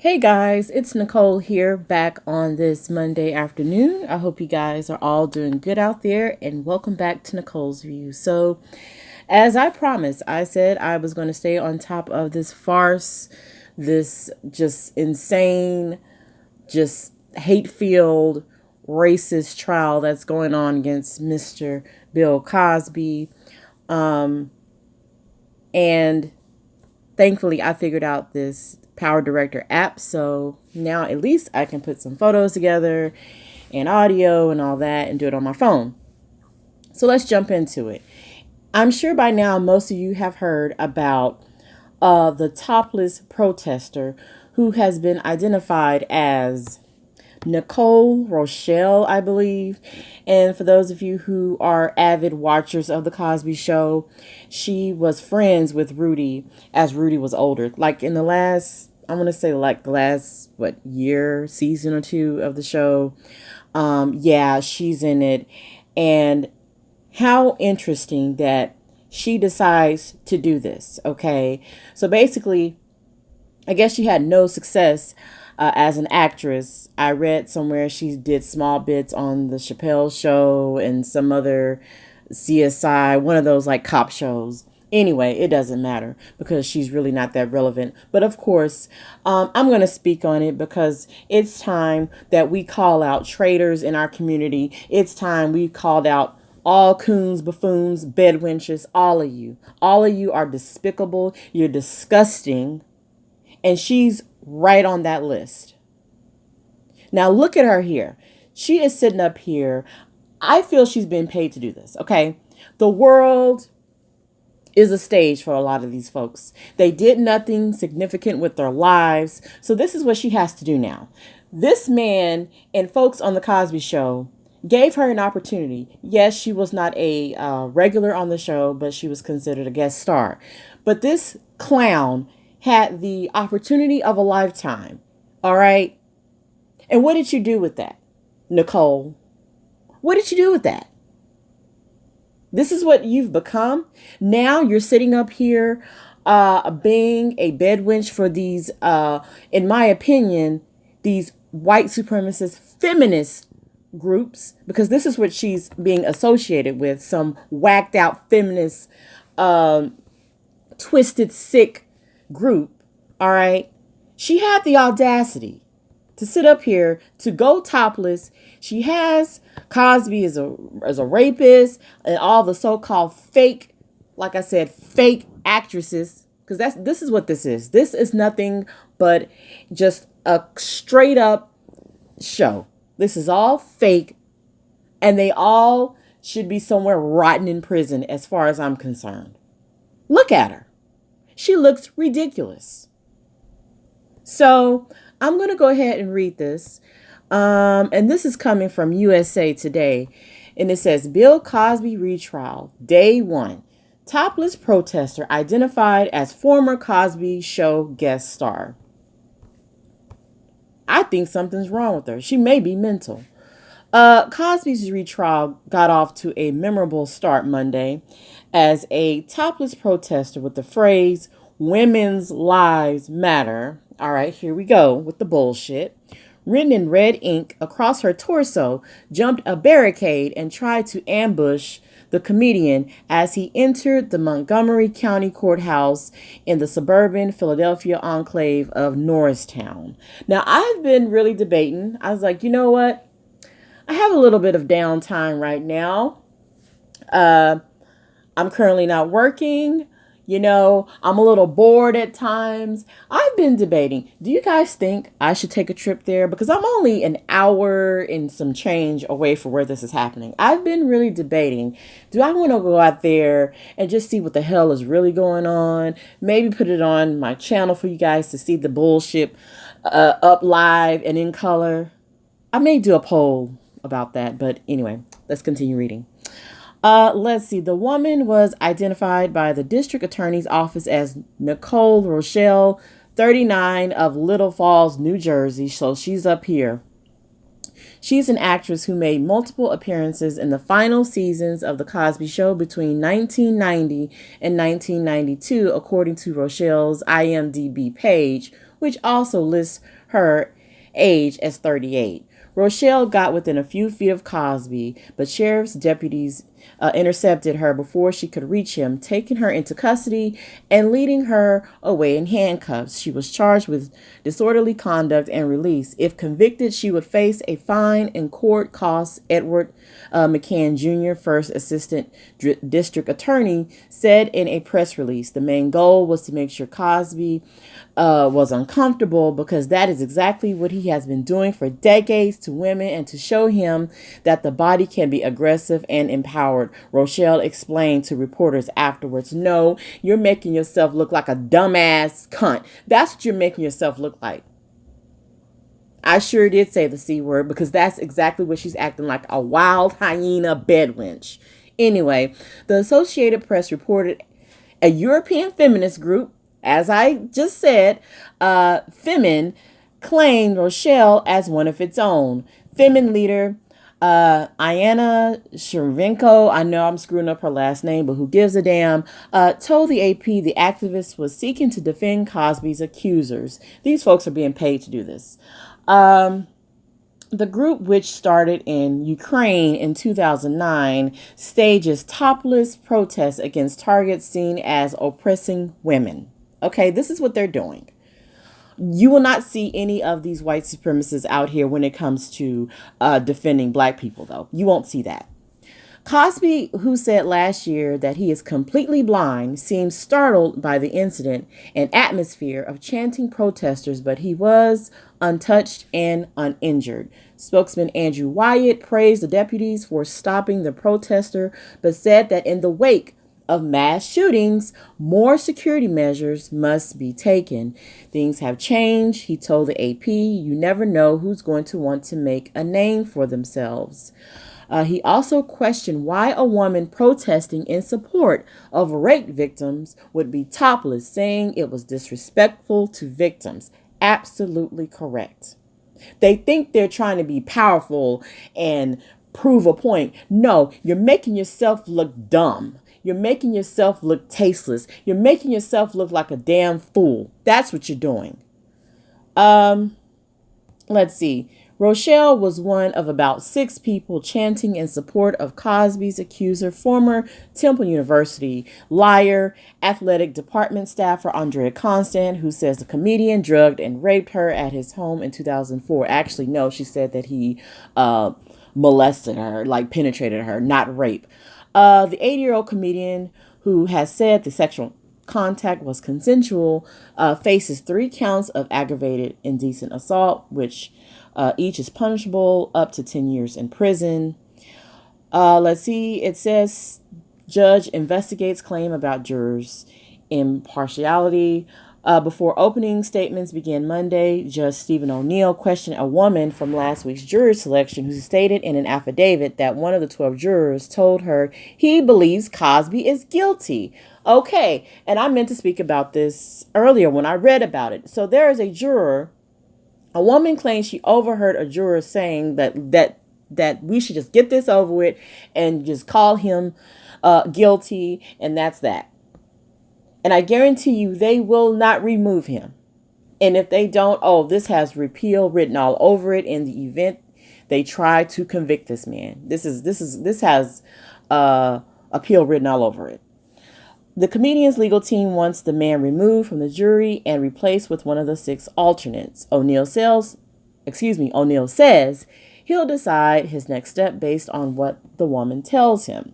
Hey guys, it's Nicole here back on this Monday afternoon. I hope you guys are all doing good out there and welcome back to Nicole's View. So, as I promised, I said I was going to stay on top of this farce, this just insane, just hate-filled, racist trial that's going on against Mr. Bill Cosby. And thankfully, I figured out this Power Director app, so now at least I can put some photos together and audio and all that and do it on my phone. So let's jump into it. I'm sure by now most of you have heard about the topless protester who has been identified as Nicolle RochelleIIe, I believe. And for those of you who are avid watchers of The Cosby Show, she was friends with Rudy as Rudy was older. Like in the last, I'm going to say like the last, year, season or two of the show. Yeah, she's in it. And how interesting that she decides to do this. Okay. So basically, I guess she had no success as an actress. I read somewhere she did small bits on the Chappelle Show and some other CSI, one of those like cop shows. Anyway, it doesn't matter because she's really not that relevant. But of course, I'm going to speak on it because it's time that we call out traitors in our community. It's time we called out all coons, buffoons, bedwenches, all of you. All of you are despicable. You're disgusting. And she's right on that list. Now look at her here. She is sitting up here. I feel she's been paid to do this, okay? The world is a stage for a lot of these folks. They did nothing significant with their lives. So this is what she has to do now. This man and folks on The Cosby Show gave her an opportunity. Yes, she was not a regular on the show, but she was considered a guest star. But this clown had the opportunity of a lifetime. All right. And what did you do with that, Nicolle? What did you do with that? This is what you've become. Now you're sitting up here being a bedwench for these, in my opinion, these white supremacist feminist groups, because this is what she's being associated with, some whacked out feminist, twisted, sick group. All right. She had the audacity to sit up here to go topless. She has Cosby as a rapist and all the so-called fake, like I said, fake actresses, because this is what this is. This is nothing but just a straight up show. This is all fake, and they all should be somewhere rotten in prison as far as I'm concerned. Look at her. She looks ridiculous. So I'm going to go ahead and read this. And this is coming from USA Today. And it says, Bill Cosby retrial, day 1. Topless protester identified as former Cosby Show guest star. I think something's wrong with her. She may be mental. Cosby's retrial got off to a memorable start Monday as a topless protester with the phrase, "Women's Lives Matter." All right, here we go with the bullshit. Written in red ink across her torso, jumped a barricade and tried to ambush the comedian as he entered the Montgomery County Courthouse in the suburban Philadelphia enclave of Norristown. Now, I've been really debating. I was like, you know what? I have a little bit of downtime right now. I'm currently not working. You know, I'm a little bored at times. I've been debating, do you guys think I should take a trip there? Because I'm only an hour and some change away from where this is happening. I've been really debating, do I want to go out there and just see what the hell is really going on? Maybe put it on my channel for you guys to see the bullshit up live and in color. I may do a poll about that, but anyway, let's continue reading. Let's see. The woman was identified by the district attorney's office as Nicolle RochelleIIe, 39, of Little Falls, New Jersey. So she's up here. She's an actress who made multiple appearances in the final seasons of The Cosby Show between 1990 and 1992, according to Rochelle's IMDb page, which also lists her age as 38. Rochelle got within a few feet of Cosby, but sheriff's deputies intercepted her before she could reach him, taking her into custody and leading her away in handcuffs. She was charged with disorderly conduct and released. If convicted, she would face a fine and court costs. Edward McCann Jr., first assistant district attorney, said in a press release. The main goal was to make sure Cosby was uncomfortable, because that is exactly what he has been doing for decades to women, and to show him that the body can be aggressive and empowered. Rochelle explained to reporters afterwards, "No, you're making yourself look like a dumbass cunt. That's what you're making yourself look like." I sure did say the C word, because that's exactly what she's acting like, a wild hyena bedwench. Anyway, the Associated Press reported a European feminist group, as I just said, Femin, claimed Rochelle as one of its own. Femin leader Hyena Shevchenko, I know I'm screwing up her last name, but who gives a damn, told the AP the activist was seeking to defend Cosby's accusers. These folks are being paid to do this. The group, which started in Ukraine in 2009, stages topless protests against targets seen as oppressing women. Okay, this is what they're doing. You will not see any of these white supremacists out here when it comes to defending black people, though. You won't see that. Cosby, who said last year that he is completely blind, seems startled by the incident and atmosphere of chanting protesters, but he was untouched and uninjured. Spokesman Andrew Wyatt praised the deputies for stopping the protester, but said that in the wake of mass shootings, more security measures must be taken. Things have changed, he told the AP. You never know who's going to want to make a name for themselves. He also questioned why a woman protesting in support of rape victims would be topless, saying it was disrespectful to victims. Absolutely correct. They think they're trying to be powerful and prove a point. No, you're making yourself look dumb. You're making yourself look tasteless. You're making yourself look like a damn fool. That's what you're doing. Let's see. Rochelle was one of about 6 people chanting in support of Cosby's accuser, former Temple University liar, athletic department staffer Andrea Constant, who says the comedian drugged and raped her at his home in 2004. Actually, no, she said that he molested her, like penetrated her, not rape. The 80-year-old comedian, who has said the sexual contact was consensual, faces 3 counts of aggravated indecent assault, which each is punishable up to 10 years in prison. Let's see. It says judge investigates claim about jurors' impartiality. Before opening statements began Monday, Judge Stephen O'Neill questioned a woman from last week's jury selection who stated in an affidavit that one of the 12 jurors told her he believes Cosby is guilty. Okay, and I meant to speak about this earlier when I read about it. So there is a juror. A woman claims she overheard a juror saying that we should just get this over with and just call him guilty, and that's that. And I guarantee you they will not remove him. And if they don't, this has repeal written all over it in the event they try to convict this man. This has appeal written all over it. The comedian's legal team wants the man removed from the jury and replaced with one of the 6 alternates. O'Neill says he'll decide his next step based on what the woman tells him.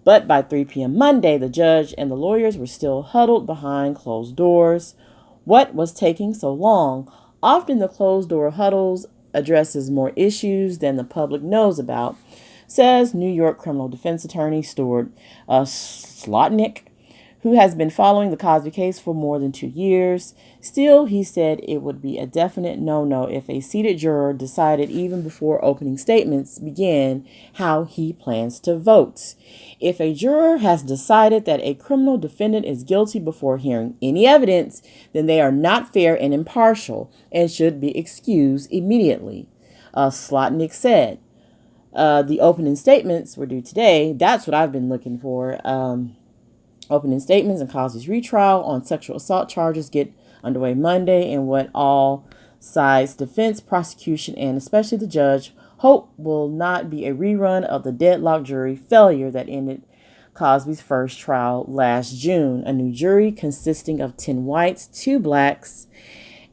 But by 3 p.m. Monday, the judge and the lawyers were still huddled behind closed doors. What was taking so long? Often the closed door huddles addresses more issues than the public knows about, says New York criminal defense attorney Stuart Slotnick, who has been following the Cosby case for more than 2 years. Still, he said it would be a definite no-no if a seated juror decided even before opening statements began how he plans to vote. If a juror has decided that a criminal defendant is guilty before hearing any evidence, then they are not fair and impartial and should be excused immediately, Slotnick said. The opening statements were due today. That's what I've been looking for. Opening statements and Cosby's retrial on sexual assault charges get underway Monday in what all sides, defense, prosecution, and especially the judge, hope will not be a rerun of the deadlock jury failure that ended Cosby's first trial last June. A new jury consisting of 10 whites, 2 blacks,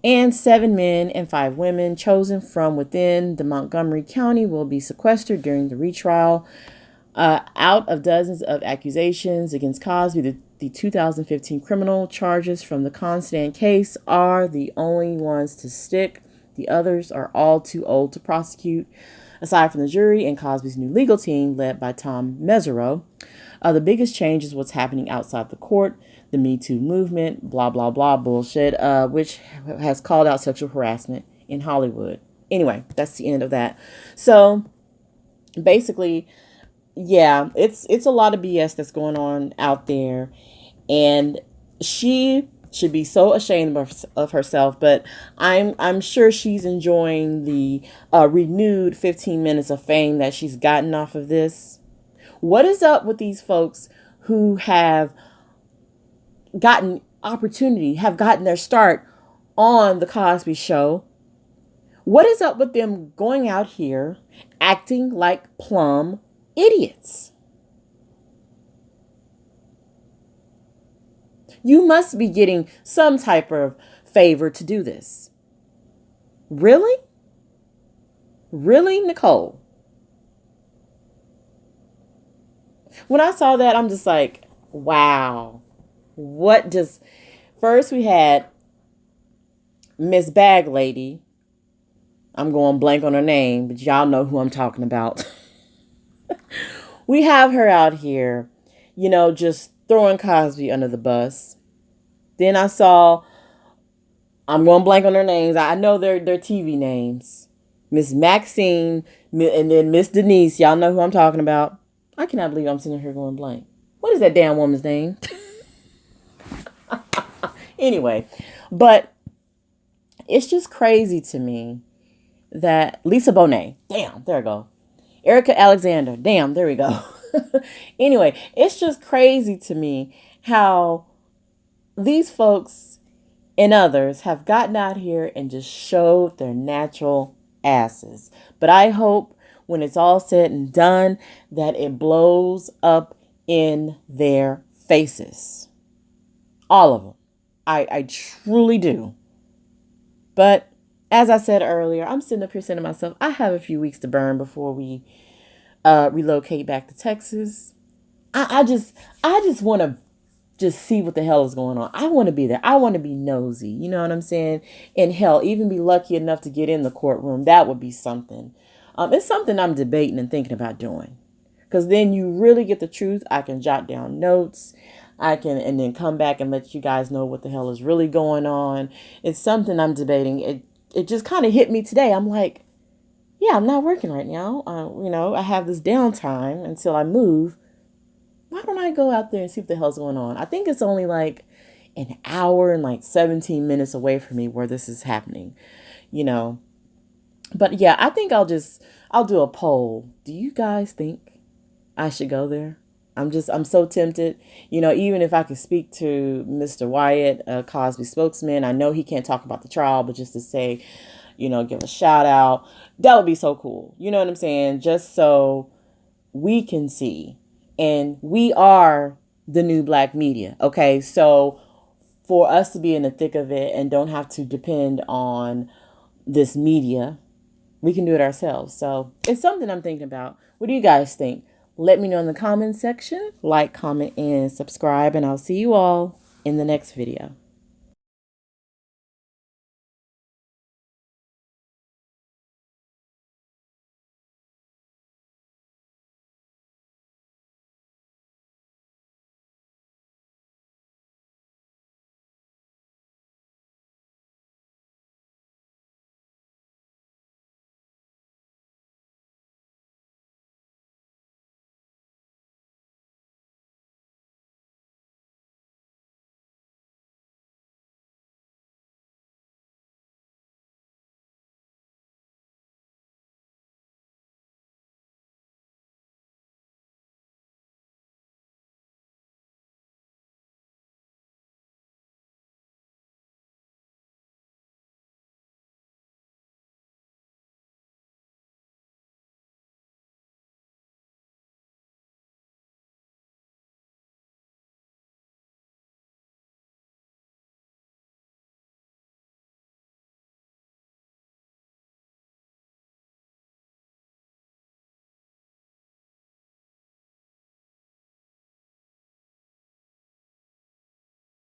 and 7 men and 5 women chosen from within the Montgomery County will be sequestered during the retrial. Out of dozens of accusations against Cosby, the 2015 criminal charges from the Constant case are the only ones to stick. The others are all too old to prosecute. Aside from the jury and Cosby's new legal team led by Tom Mesereau, the biggest change is what's happening outside the court, the Me Too movement, blah, blah, blah bullshit, which has called out sexual harassment in Hollywood. Anyway, that's the end of that. So basically, yeah, it's a lot of BS that's going on out there, and she should be so ashamed of herself, but I'm sure she's enjoying the renewed 15 minutes of fame that she's gotten off of this. What is up with these folks who have gotten opportunity, have gotten their start on the Cosby Show? What is up with them going out here acting like plumb idiots? You must be getting some type of favor to do this. Really? Really, Nicolle? When I saw that, I'm just like, wow. What does... First we had Miss Bag Lady. I'm going blank on her name, but y'all know who I'm talking about. We have her out here, you know, just throwing Cosby under the bus. Then I saw, I'm going blank on their names. I know their TV names. Miss Maxine and then Miss Denise. Y'all know who I'm talking about. I cannot believe I'm sitting here going blank. What is that damn woman's name? Anyway, but it's just crazy to me that Lisa Bonet, damn, there we go. Erica Alexander, damn, there we go. Anyway, it's just crazy to me how these folks and others have gotten out here and just showed their natural asses. But I hope when it's all said and done that it blows up in their faces. All of them. I truly do. But as I said earlier, I'm sitting up here saying to myself, I have a few weeks to burn before we relocate back to Texas. I just want to just see what the hell is going on. I want to be there. I want to be nosy. You know what I'm saying? And hell, even be lucky enough to get in the courtroom. That would be something. It's something I'm debating and thinking about doing. Because then you really get the truth. I can jot down notes. And then come back and let you guys know what the hell is really going on. It's something I'm debating. It just kind of hit me today. I'm like, yeah, I'm not working right now. I have this downtime until I move. Why don't I go out there and see what the hell's going on? I think it's only like an hour and like 17 minutes away from me where this is happening, you know. But yeah, I think I'll do a poll. Do you guys think I should go there? I'm so tempted, you know, even if I could speak to Mr. Wyatt, Cosby spokesman. I know he can't talk about the trial, but just to say, you know, give a shout out. That would be so cool. You know what I'm saying? Just so we can see. And we are the new black media. Okay. So for us to be in the thick of it and don't have to depend on this media, we can do it ourselves. So it's something I'm thinking about. What do you guys think? Let me know in the comment section. Like, comment, and subscribe. And I'll see you all in the next video.